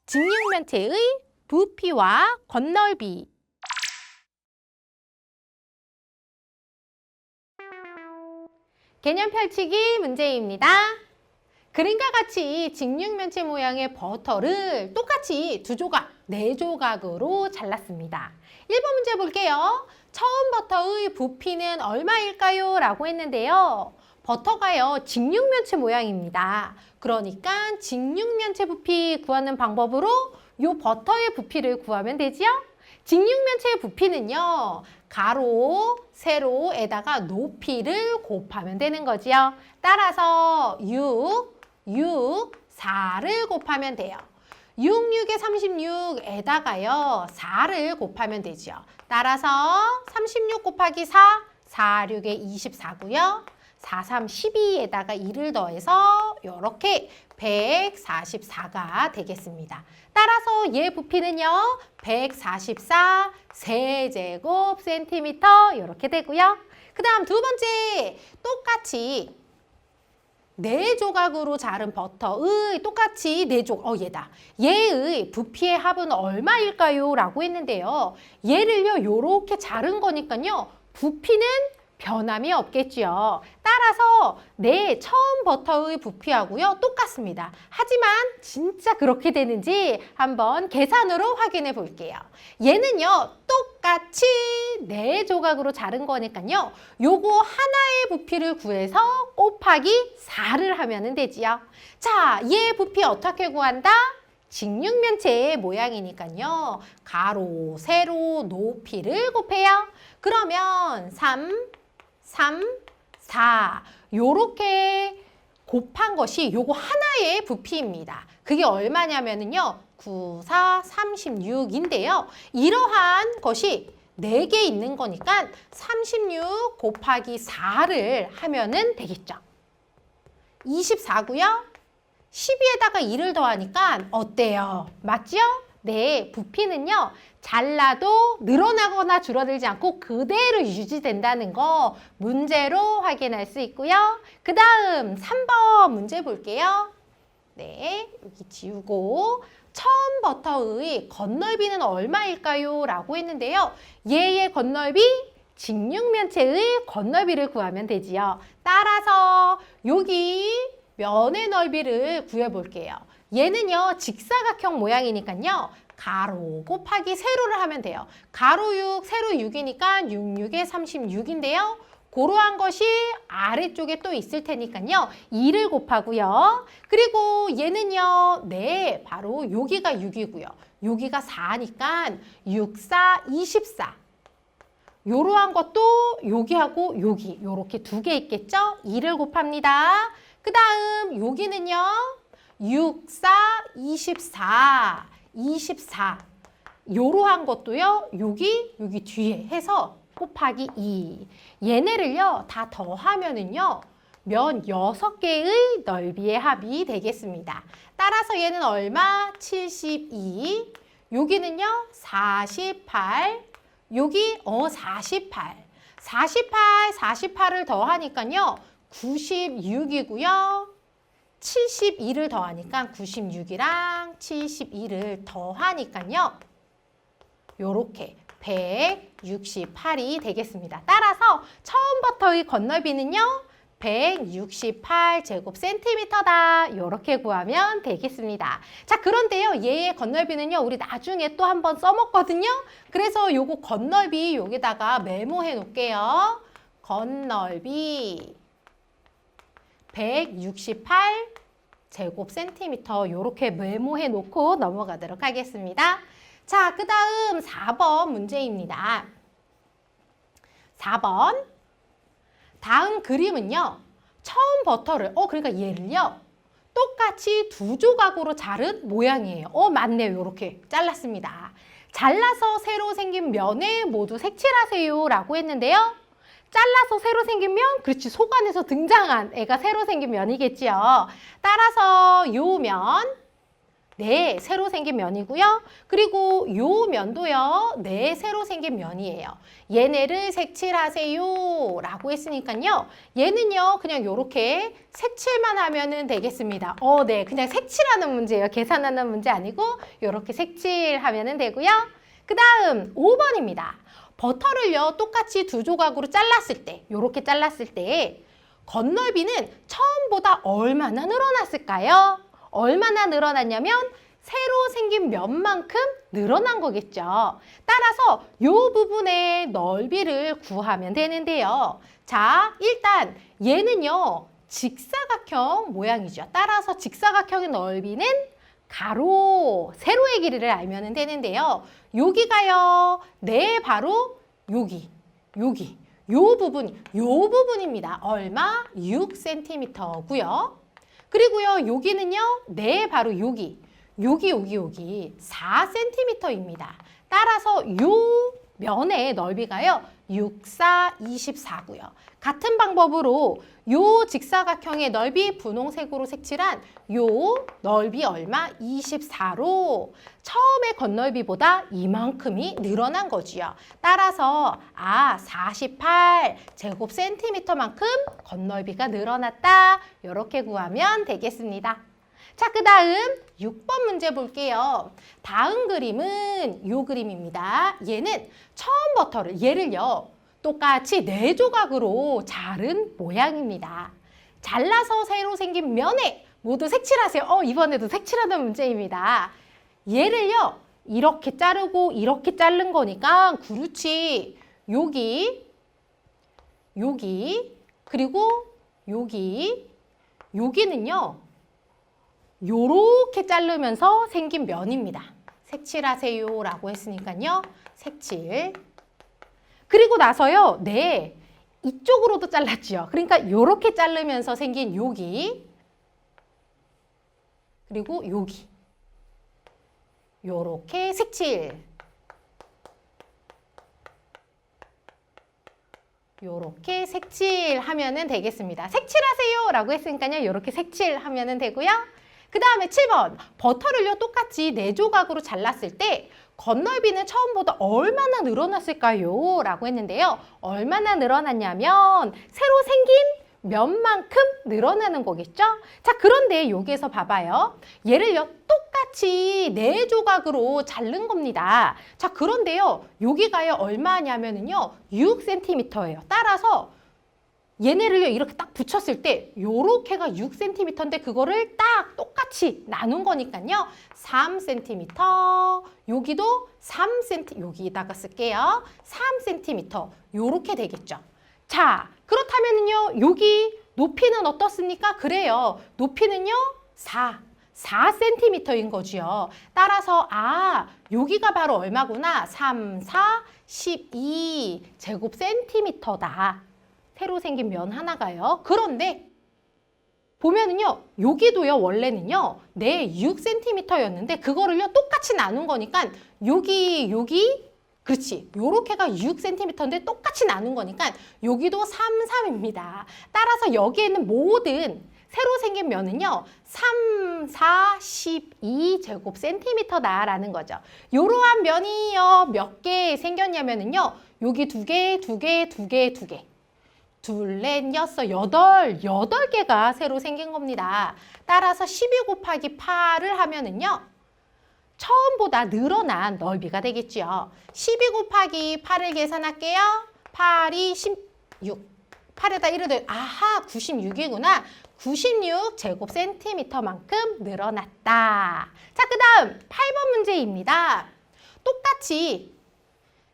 직육면체의 부피와 겉넓이. 개념 펼치기 문제입니다. 그림과 같이 직육면체 모양의 버터를 똑같이 두 조각, 네 조각으로 잘랐습니다. 1번 문제 볼게요. 처음 버터의 부피는 얼마일까요? 라고 했는데요. 버터가요, 직육면체 모양입니다. 그러니까 직육면체 부피 구하는 방법으로 이 버터의 부피를 구하면 되지요? 직육면체의 부피는요, 가로, 세로에다가 높이를 곱하면 되는 거지요. 따라서 6, 4를 곱하면 돼요. 6, 6에 36에다가요, 4를 곱하면 되죠. 따라서 36 곱하기 4, 4, 6에 24고요. 4, 3, 12에다가 2를 더해서 이렇게 144가 되겠습니다. 따라서 얘 부피는요, 144 세제곱 센티미터 이렇게 되고요. 그 다음 두 번째, 똑같이 네 조각으로 자른 버터의 똑같이 네 조각, 얘다. 얘의 부피의 합은 얼마일까요? 라고 했는데요. 얘를요, 요렇게 자른 거니까요, 부피는 변함이 없겠죠. 따라서 네, 처음 버터의 부피하고요, 똑같습니다. 하지만 진짜 그렇게 되는지 한번 계산으로 확인해 볼게요. 얘는요, 똑같이 네 조각으로 자른 거니까요, 요거 하나의 부피를 구해서 곱하기 4를 하면 되지요. 자, 얘 부피 어떻게 구한다? 직육면체의 모양이니까요, 가로, 세로, 높이를 곱해요. 그러면 3, 4 요렇게 곱한 것이 요거 하나의 부피입니다. 그게 얼마냐면요, 9, 4, 36인데요. 이러한 것이 4개 있는 거니까 36 곱하기 4를 하면은 되겠죠. 24고요. 12에다가 2를 더하니까 어때요? 맞죠? 네, 부피는요, 잘라도 늘어나거나 줄어들지 않고 그대로 유지된다는 거 문제로 확인할 수 있고요. 그 다음 3번 문제 볼게요. 네, 여기 지우고 처음 버터의 겉넓이는 얼마일까요? 라고 했는데요. 얘의 겉넓이 직육면체의 겉넓이를 구하면 되지요. 따라서 여기 면의 넓이를 구해볼게요. 얘는요, 직사각형 모양이니까요, 가로 곱하기 세로를 하면 돼요. 가로 6, 세로 6이니까 6, 6에 36인데요. 고러한 것이 아래쪽에 또 있을 테니까요, 2를 곱하고요. 그리고 얘는요, 네, 바로 여기가 6이고요. 여기가 4니까 6, 4, 24. 요러한 것도 여기하고 여기 요렇게 두 개 있겠죠? 2를 곱합니다. 그 다음 여기는요, 6, 4, 24, 24 요러한 것도요, 여기 뒤에 해서 곱하기 2 얘네를요, 다 더하면은요, 면 6개의 넓이의 합이 되겠습니다. 따라서 얘는 얼마? 72 여기는요, 48 여기 48 48을 더하니까요, 96이고요. 72를 더하니까 96이랑 72를 더하니까요, 요렇게 168이 되겠습니다. 따라서 처음부터의 겉넓이는요, 168제곱센티미터다. 요렇게 구하면 되겠습니다. 자, 그런데요, 얘의 겉넓이는요, 우리 나중에 또 한번 써먹거든요. 그래서 요거 겉넓이 여기다가 메모해 놓을게요. 겉넓이 168제곱센티미터 요렇게 메모해 놓고 넘어가도록 하겠습니다. 자, 그 다음 4번 문제입니다. 4번. 다음 그림은요, 처음 버터를, 그러니까 얘를요, 똑같이 두 조각으로 자른 모양이에요. 맞네요. 요렇게 잘랐습니다. 잘라서 새로 생긴 면에 모두 색칠하세요. 라고 했는데요. 잘라서 새로 생긴 면, 그렇지, 속안에서 등장한 애가 새로 생긴 면이겠지요. 따라서 요 면, 네, 새로 생긴 면이고요. 그리고 요 면도요. 네, 새로 생긴 면이에요. 얘네를 색칠하세요 라고 했으니까요. 얘는요. 그냥 요렇게 색칠만 하면은 되겠습니다. 네, 그냥 색칠하는 문제예요. 계산하는 문제 아니고 요렇게 색칠하면은 되고요. 그 다음 5번입니다. 버터를요. 똑같이 두 조각으로 잘랐을 때, 요렇게 잘랐을 때 건널비는 처음보다 얼마나 늘어났을까요? 얼마나 늘어났냐면 새로 생긴 면만큼 늘어난 거겠죠. 따라서 이 부분의 넓이를 구하면 되는데요. 자, 일단 얘는요. 직사각형 모양이죠. 따라서 직사각형의 넓이는 가로, 세로의 길이를 알면 되는데요. 여기가요. 네, 바로 여기. 요 부분입니다. 얼마? 6cm고요. 그리고요, 여기는요, 네, 바로 여기 4cm입니다. 따라서 요 면의 넓이가요, 6, 4, 24고요. 같은 방법으로 요 직사각형의 넓이 분홍색으로 색칠한 요 넓이 얼마? 24로 처음의 건널비보다 이만큼이 늘어난 거지요. 따라서 48 제곱센티미터만큼 건널비가 늘어났다. 이렇게 구하면 되겠습니다. 자, 그 다음 6번 문제 볼게요. 다음 그림은 요 그림입니다. 얘는 처음부터를 얘를요. 똑같이 네 조각으로 자른 모양입니다. 잘라서 새로 생긴 면에 모두 색칠하세요. 이번에도 색칠하는 문제입니다. 얘를요. 이렇게 자르고 이렇게 자른 거니까 그렇지. 여기 그리고 여기는요. 요렇게 자르면서 생긴 면입니다. 색칠하세요 라고 했으니까요. 색칠. 그리고 나서요. 네, 이쪽으로도 잘랐죠. 그러니까 요렇게 자르면서 생긴 여기 그리고 여기 요렇게 색칠. 요렇게 색칠하면 되겠습니다. 색칠하세요 라고 했으니까요. 요렇게 색칠하면 되고요. 그 다음에 7번 버터를요 똑같이 네 조각으로 잘랐을 때 건널비는 처음보다 얼마나 늘어났을까요? 라고 했는데요. 얼마나 늘어났냐면 새로 생긴 면만큼 늘어나는 거겠죠? 자, 그런데 여기에서 봐봐요. 얘를요 똑같이 네 조각으로 자른 겁니다. 자, 그런데요 여기가요 얼마냐면요 6cm예요. 따라서 얘네를요 이렇게 딱 붙였을 때 요렇게가 6cm인데 그거를 딱 똑같이 나눈 거니까요 3cm 여기도 3cm 여기다가 쓸게요 3cm 요렇게 되겠죠. 자, 그렇다면요 여기 높이는 어떻습니까? 그래요. 높이는요 4cm인 거지요. 따라서 여기가 바로 얼마구나? 3, 4, 12 제곱센티미터다. 새로 생긴 면 하나가요. 그런데 보면은요. 여기도요. 원래는요. 네, 6cm였는데 그거를요. 똑같이 나눈 거니까 여기 그렇지. 요렇게가 6cm인데 똑같이 나눈 거니까 여기도 3, 3입니다. 따라서 여기에는 모든 새로 생긴 면은요. 3, 4, 12 제곱센티미터다라는 거죠. 이러한 면이요. 몇 개 생겼냐면은요. 여기 2개, 2개, 2개, 2개. 둘, 넷, 여섯, 여덟 개가 새로 생긴 겁니다. 따라서 12 곱하기 8을 하면은요. 처음보다 늘어난 넓이가 되겠죠. 12 곱하기 8을 계산할게요. 8이 16. 8에다 1을 더해 96이구나. 96 제곱센티미터만큼 늘어났다. 자, 그 다음 8번 문제입니다. 똑같이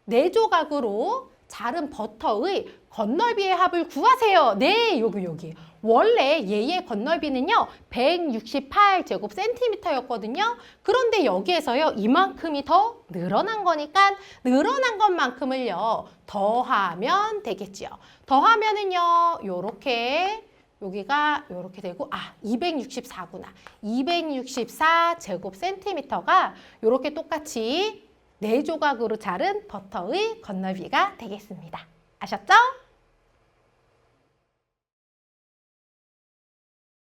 네 조각으로 자른 버터의 건널비의 합을 구하세요. 네, 여기. 원래 얘의 건널비는요. 168제곱센티미터였거든요. 그런데 여기에서요. 이만큼이 더 늘어난 거니까 늘어난 것만큼을요. 더하면 되겠지요. 더하면은요. 요렇게 여기가 요렇게 되고 264구나. 264제곱센티미터가 요렇게 똑같이 네 조각으로 자른 버터의 건널비가 되겠습니다. 아셨죠?